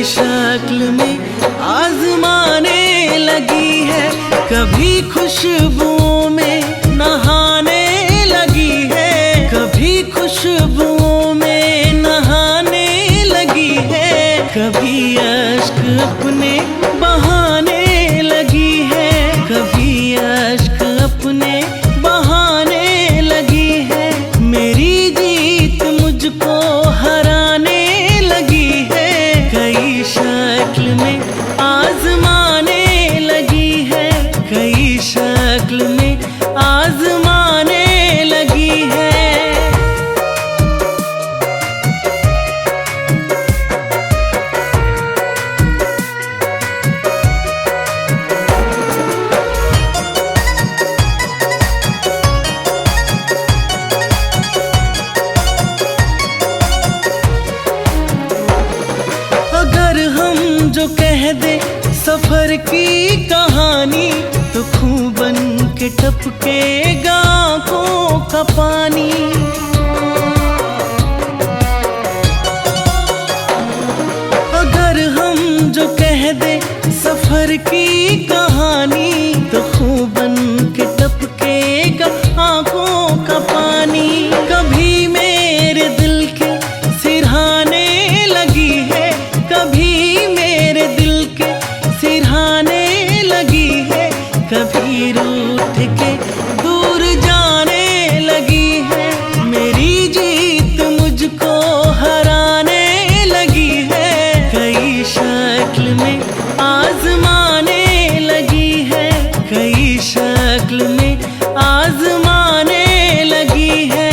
शक्ल में आजमाने लगी है, कभी खुशबुओं में नहाने लगी है, कभी खुशबुओं में नहाने लगी है, कभी अश्क अपने बहाने लगी है, कभी अश्क अपने बहाने लगी है। मेरी जीत मुझको हराने लगी है, कई शक्ल में आजमाने लगी है, कई शक्ल में आजमाने लगी है। अगर हम जो कह दे सफर की कहानी, तो खूं बन के टपकेगा आंखों का पानी। अगर हम जो कह दे सफर की कहानी, तो खूं बन के टपकेगा आंखों का पानी। कभी मेरे दिल के सिरहाने लगी है, कभी मेरे दिल के सिरहाने लगी है, कभी रूठ के दूर जाने लगी है। मेरी जीत मुझको हराने लगी है, कई शक्ल में आजमाने लगी है, कई शक्ल में आजमाने लगी है।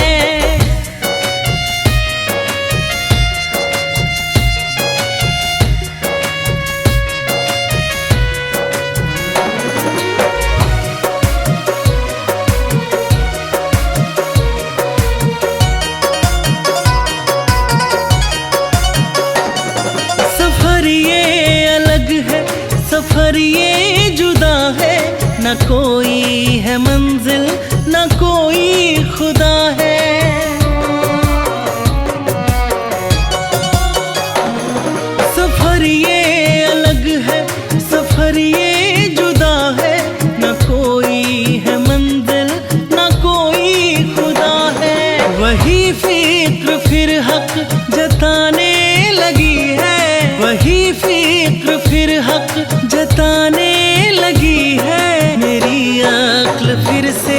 सफर ये अलग है, सफर ये जुदा है, न कोई है मंजिल न कोई खुदा है। सफर ये अलग है, सफर ये जुदा है, न कोई है मंजिल न कोई खुदा है। वही फिक्र फिर हक जताने लगी है, वही फिक्र फिर हक जताने लगी है। मेरी अक्ल फिर से